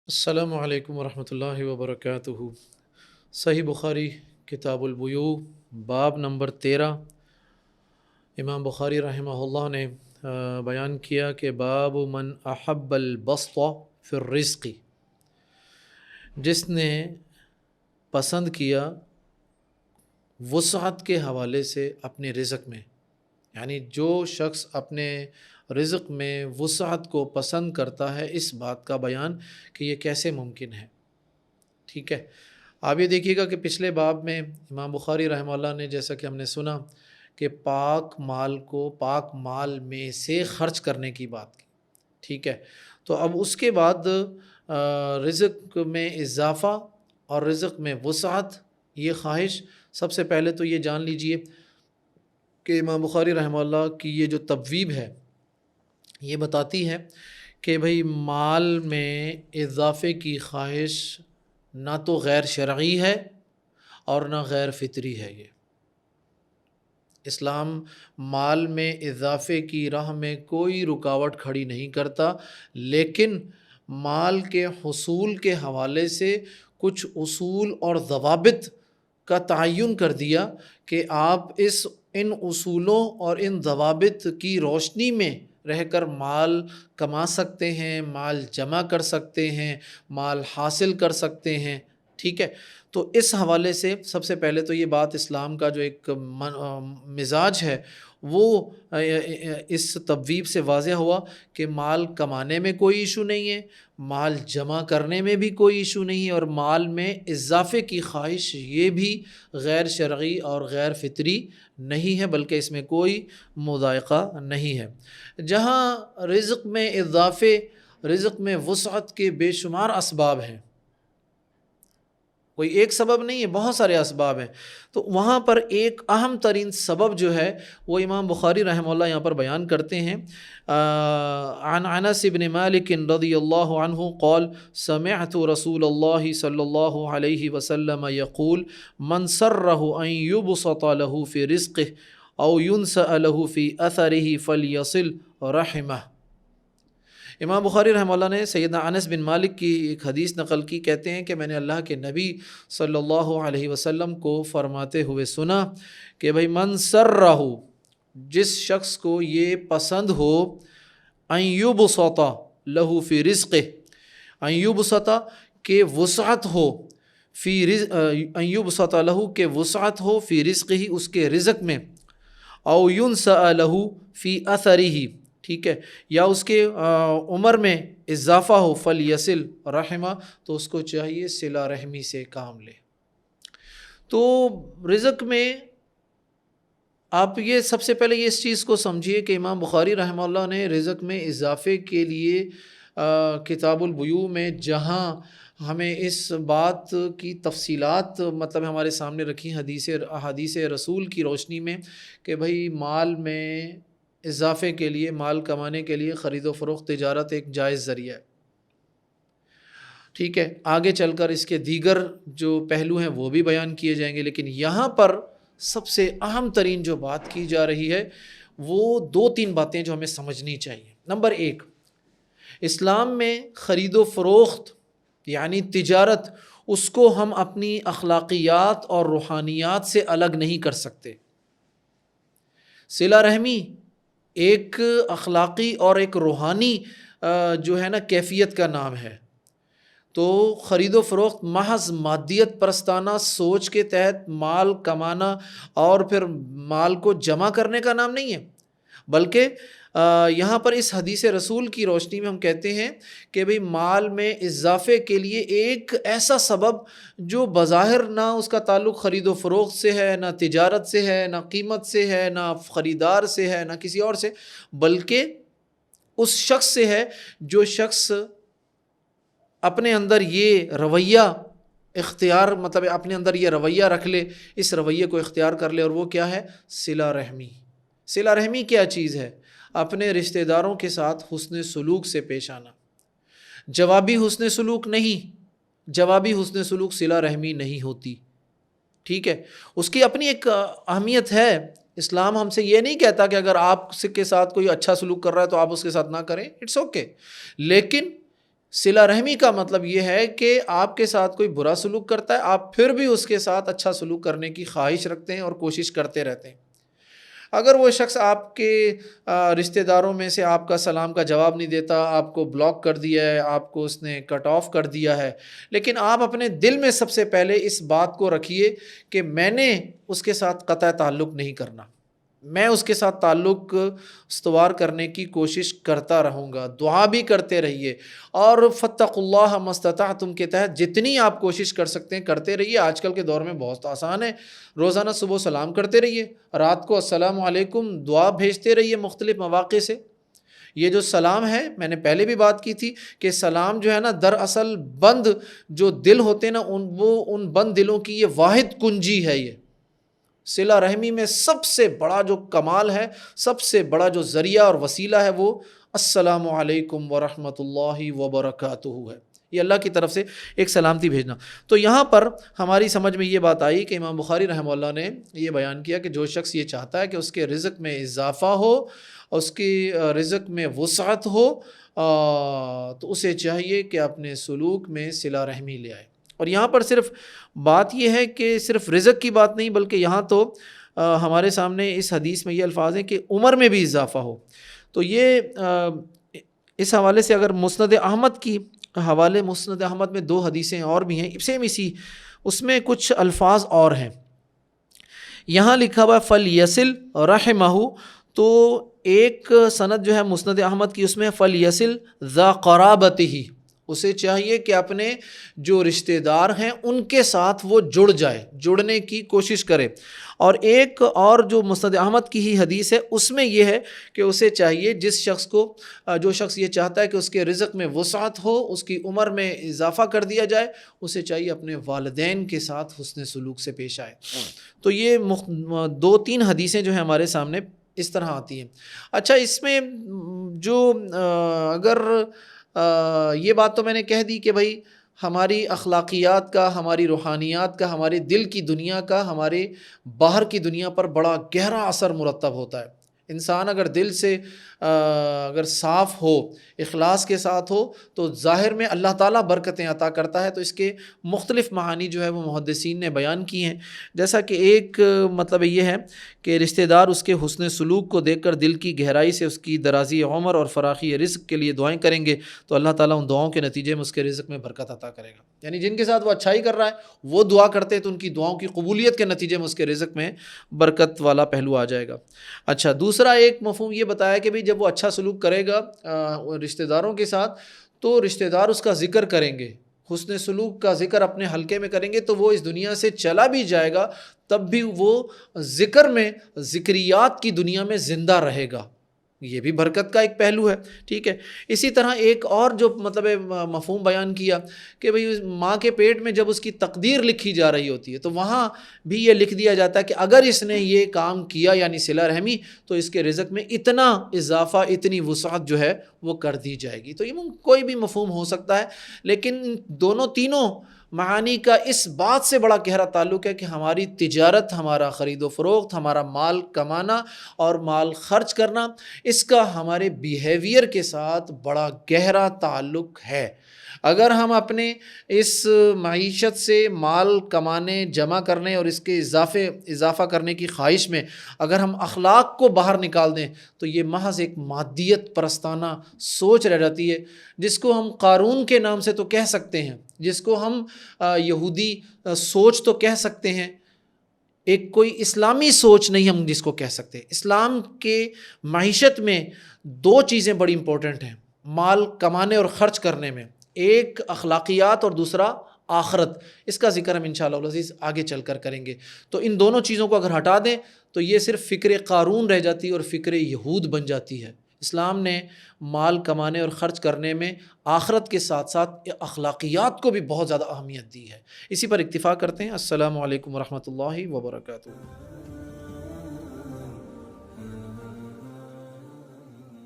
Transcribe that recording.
السلام علیکم ورحمۃ اللہ وبرکاتہ۔ صحیح بخاری کتاب البیوع باب نمبر 13 امام بخاری رحمہ اللہ نے بیان کیا کہ باب من احب البسط فی الرزق، جس نے پسند کیا وسعت کے حوالے سے اپنے رزق میں، یعنی جو شخص اپنے رزق میں وسعت کو پسند کرتا ہے، اس بات کا بیان کہ یہ کیسے ممکن ہے۔ ٹھیک ہے، آپ یہ دیکھیے گا کہ پچھلے باب میں امام بخاری رحمہ اللہ نے، جیسا کہ ہم نے سنا، کہ پاک مال کو پاک مال میں سے خرچ کرنے کی بات کی۔ ٹھیک ہے، تو اب اس کے بعد رزق میں اضافہ اور رزق میں وسعت، یہ خواہش سب سے پہلے تو یہ جان لیجئے کہ امام بخاری رحمہ اللہ کی یہ جو تبویب ہے یہ بتاتی ہے کہ بھئی مال میں اضافے کی خواہش نہ تو غیر شرعی ہے اور نہ غیر فطری ہے۔ یہ اسلام مال میں اضافے کی راہ میں کوئی رکاوٹ کھڑی نہیں کرتا، لیکن مال کے حصول کے حوالے سے کچھ اصول اور ضوابط کا تعین کر دیا کہ آپ ان اصولوں اور ان ضوابط کی روشنی میں رہ کر مال کما سکتے ہیں، مال جمع کر سکتے ہیں، مال حاصل کر سکتے ہیں۔ ٹھیک ہے، تو اس حوالے سے سب سے پہلے تو یہ بات اسلام کا جو ایک مزاج ہے وہ اس تبویب سے واضح ہوا کہ مال کمانے میں کوئی ایشو نہیں ہے، مال جمع کرنے میں بھی کوئی ایشو نہیں ہے، اور مال میں اضافے کی خواہش یہ بھی غیر شرعی اور غیر فطری نہیں ہے، بلکہ اس میں کوئی مضائقہ نہیں ہے۔ جہاں رزق میں اضافے، رزق میں وسعت کے بے شمار اسباب ہیں، کوئی ایک سبب نہیں ہے، بہت سارے اسباب ہیں، تو وہاں پر ایک اہم ترین سبب جو ہے وہ امام بخاری رحمہ اللہ یہاں پر بیان کرتے ہیں۔ عن انس بن مالک رضی اللہ عنہ قال سمعت رسول اللہ صلی اللہ علیہ وسلم یقول من سرہ ان یبسط له فی رزقہ او ینسأ له فی اثرہ فلیصل رحمہ۔ امام بخاری رحمہ اللہ نے سیدنا انس بن مالک کی ایک حدیث نقل کی، کہتے ہیں کہ میں نے اللہ کے نبی صلی اللہ علیہ وسلم کو فرماتے ہوئے سنا کہ بھئی من سرہ، جس شخص کو یہ پسند ہو، ان یبسط لہ فی رزقہ، ان یبسط کہ وسعت ہو، ان یبسط لہ کہ وسعت ہو فی رزقہ اس کے رزق میں، او ینسأ لہ فی اثرہ، ٹھیک ہے، یا اس کے عمر میں اضافہ ہو، فلیصل رحمہ، تو اس کو چاہیے صلہ رحمی سے کام لے۔ تو رزق میں آپ یہ سب سے پہلے یہ اس چیز کو سمجھیے کہ امام بخاری رحمہ اللہ نے رزق میں اضافے کے لیے کتاب البیوع میں جہاں ہمیں اس بات کی تفصیلات مطلب ہمارے سامنے رکھی حدیث رسول کی روشنی میں کہ بھئی مال میں اضافے کے لیے، مال کمانے کے لیے خرید و فروخت تجارت ایک جائز ذریعہ ہے۔ ٹھیک ہے، آگے چل کر اس کے دیگر جو پہلو ہیں وہ بھی بیان کیے جائیں گے، لیکن یہاں پر سب سے اہم ترین جو بات کی جا رہی ہے وہ دو تین باتیں جو ہمیں سمجھنی چاہیے۔ نمبر ایک، اسلام میں خرید و فروخت یعنی تجارت، اس کو ہم اپنی اخلاقیات اور روحانیات سے الگ نہیں کر سکتے۔ صلہ رحمی ایک اخلاقی اور ایک روحانی جو ہے نا کیفیت کا نام ہے، تو خرید و فروخت محض مادیت پرستانہ سوچ کے تحت مال کمانا اور پھر مال کو جمع کرنے کا نام نہیں ہے، بلکہ یہاں پر اس حدیث رسول کی روشنی میں ہم کہتے ہیں کہ بھئی مال میں اضافے کے لیے ایک ایسا سبب جو بظاہر نہ اس کا تعلق خرید و فروخت سے ہے، نہ تجارت سے ہے، نہ قیمت سے ہے، نہ خریدار سے ہے، نہ کسی اور سے، بلکہ اس شخص سے ہے جو شخص اپنے اندر یہ رویہ اختیار، مطلب اپنے اندر یہ رویہ رکھ لے، اس رویے کو اختیار کر لے، اور وہ کیا ہے؟ صلہ رحمی۔ صلہ رحمی کیا چیز ہے؟ اپنے رشتہ داروں کے ساتھ حسن سلوک سے پیش آنا، جوابی حسن سلوک نہیں، جوابی حسن سلوک صلہ رحمی نہیں ہوتی۔ ٹھیک ہے، اس کی اپنی ایک اہمیت ہے۔ اسلام ہم سے یہ نہیں کہتا کہ اگر آپ کے ساتھ کوئی اچھا سلوک کر رہا ہے تو آپ اس کے ساتھ نہ کریں، اٹس اوکے، لیکن صلہ رحمی کا مطلب یہ ہے کہ آپ کے ساتھ کوئی برا سلوک کرتا ہے، آپ پھر بھی اس کے ساتھ اچھا سلوک کرنے کی خواہش رکھتے ہیں اور کوشش کرتے رہتے ہیں۔ اگر وہ شخص آپ کے رشتہ داروں میں سے آپ کا سلام کا جواب نہیں دیتا، آپ کو بلاک کر دیا ہے، آپ کو اس نے کٹ آف کر دیا ہے، لیکن آپ اپنے دل میں سب سے پہلے اس بات کو رکھیے کہ میں نے اس کے ساتھ قطع تعلق نہیں کرنا، میں اس کے ساتھ تعلق استوار کرنے کی کوشش کرتا رہوں گا، دعا بھی کرتے رہیے، اور فاتقوا اللہ ما استطعتم کے تحت جتنی آپ کوشش کر سکتے ہیں کرتے رہیے۔ آج کل کے دور میں بہت آسان ہے، روزانہ صبح سلام کرتے رہیے، رات کو السلام علیکم دعا بھیجتے رہیے مختلف مواقع سے۔ یہ جو سلام ہے، میں نے پہلے بھی بات کی تھی کہ سلام جو ہے نا، دراصل بند جو دل ہوتے ہیں نا، وہ ان بند دلوں کی یہ واحد کنجی ہے۔ یہ صلہ رحمی میں سب سے بڑا جو کمال ہے، سب سے بڑا جو ذریعہ اور وسیلہ ہے، وہ السلام علیکم ورحمۃ اللہ وبرکاتہ ہے، یہ اللہ کی طرف سے ایک سلامتی بھیجنا۔ تو یہاں پر ہماری سمجھ میں یہ بات آئی کہ امام بخاری رحمہ اللہ نے یہ بیان کیا کہ جو شخص یہ چاہتا ہے کہ اس کے رزق میں اضافہ ہو، اس کی رزق میں وسعت ہو، تو اسے چاہیے کہ اپنے سلوک میں صلہ رحمی لے آئے۔ اور یہاں پر صرف بات یہ ہے کہ صرف رزق کی بات نہیں، بلکہ یہاں تو ہمارے سامنے اس حدیث میں یہ الفاظ ہیں کہ عمر میں بھی اضافہ ہو۔ تو یہ اس حوالے سے اگر مسند احمد کی حوالے، مسند احمد میں 2 حدیثیں اور بھی ہیں سیم اسی، اس میں کچھ الفاظ اور ہیں۔ یہاں لکھا ہوا فَلْيَصِلْ رَحِمَهُ، تو ایک سند جو ہے مسند احمد کی، اس میں فَلْيَصِلْ ذَا قَرَابَتِهِ، اسے چاہیے کہ اپنے جو رشتہ دار ہیں ان کے ساتھ وہ جڑ جائے، جڑنے کی کوشش کرے۔ اور ایک اور جو مسند احمد کی ہی حدیث ہے، اس میں یہ ہے کہ اسے چاہیے جو شخص یہ چاہتا ہے کہ اس کے رزق میں وسعت ہو، اس کی عمر میں اضافہ کر دیا جائے، اسے چاہیے اپنے والدین کے ساتھ حسن سلوک سے پیش آئے۔ تو یہ 2-3 حدیثیں جو ہیں ہمارے سامنے اس طرح آتی ہیں۔ اچھا، اس میں جو اگر یہ بات تو میں نے کہہ دی کہ بھائی ہماری اخلاقیات کا، ہماری روحانیات کا، ہمارے دل کی دنیا کا، ہمارے باہر کی دنیا پر بڑا گہرا اثر مرتب ہوتا ہے۔ انسان اگر دل سے اگر صاف ہو، اخلاص کے ساتھ ہو، تو ظاہر میں اللہ تعالیٰ برکتیں عطا کرتا ہے۔ تو اس کے مختلف معانی جو ہے وہ محدثین نے بیان کی ہیں، جیسا کہ ایک مطلب یہ ہے کہ رشتہ دار اس کے حسن سلوک کو دیکھ کر دل کی گہرائی سے اس کی درازی عمر اور فراخی رزق کے لیے دعائیں کریں گے، تو اللہ تعالیٰ ان دعاؤں کے نتیجے میں اس کے رزق میں برکت عطا کرے گا۔ یعنی جن کے ساتھ وہ اچھائی کر رہا ہے، وہ دعا کرتے ہیں تو ان کی دعاؤں کی قبولیت کے نتیجے میں اس کے رزق میں برکت والا پہلو آ جائے گا۔ اچھا، دوسرا ایک مفہوم یہ بتایا کہ جب وہ اچھا سلوک کرے گا رشتہ داروں کے ساتھ، تو رشتہ دار اس کا ذکر کریں گے، حسن سلوک کا ذکر اپنے حلقے میں کریں گے، تو وہ اس دنیا سے چلا بھی جائے گا تب بھی وہ ذکر میں، ذکریات کی دنیا میں زندہ رہے گا۔ یہ بھی برکت کا ایک پہلو ہے، ٹھیک ہے۔ اسی طرح ایک اور جو مطلب مفہوم بیان کیا کہ بھئی ماں کے پیٹ میں جب اس کی تقدیر لکھی جا رہی ہوتی ہے، تو وہاں بھی یہ لکھ دیا جاتا ہے کہ اگر اس نے یہ کام کیا، یعنی صلہ رحمی، تو اس کے رزق میں اتنا اضافہ، اتنی وسعت جو ہے وہ کر دی جائے گی۔ تو یہ کوئی بھی مفہوم ہو سکتا ہے، لیکن تینوں معانی کا اس بات سے بڑا گہرا تعلق ہے کہ ہماری تجارت، ہمارا خرید و فروخت، ہمارا مال کمانا اور مال خرچ کرنا، اس کا ہمارے بیہیویئر کے ساتھ بڑا گہرا تعلق ہے۔ اگر ہم اپنے اس معیشت سے مال کمانے، جمع کرنے اور اس کے اضافہ کرنے کی خواہش میں اگر ہم اخلاق کو باہر نکال دیں، تو یہ محض ایک مادیت پرستانہ سوچ رہ جاتی ہے، جس کو ہم قارون کے نام سے تو کہہ سکتے ہیں، جس کو ہم یہودی سوچ تو کہہ سکتے ہیں، ایک کوئی اسلامی سوچ نہیں ہم جس کو کہہ سکتے۔ اسلام کے معیشت میں 2 چیزیں بڑی امپورٹنٹ ہیں مال کمانے اور خرچ کرنے میں، ایک اخلاقیات اور دوسرا آخرت۔ اس کا ذکر ہم انشاءاللہ العزیز آگے چل کر کریں گے۔ تو ان دونوں چیزوں کو اگر ہٹا دیں تو یہ صرف فکر قارون رہ جاتی ہے اور فکر یہود بن جاتی ہے۔ اسلام نے مال کمانے اور خرچ کرنے میں آخرت کے ساتھ ساتھ اخلاقیات کو بھی بہت زیادہ اہمیت دی ہے۔ اسی پر اکتفا کرتے ہیں۔ السلام علیکم ورحمۃ اللہ وبرکاتہ۔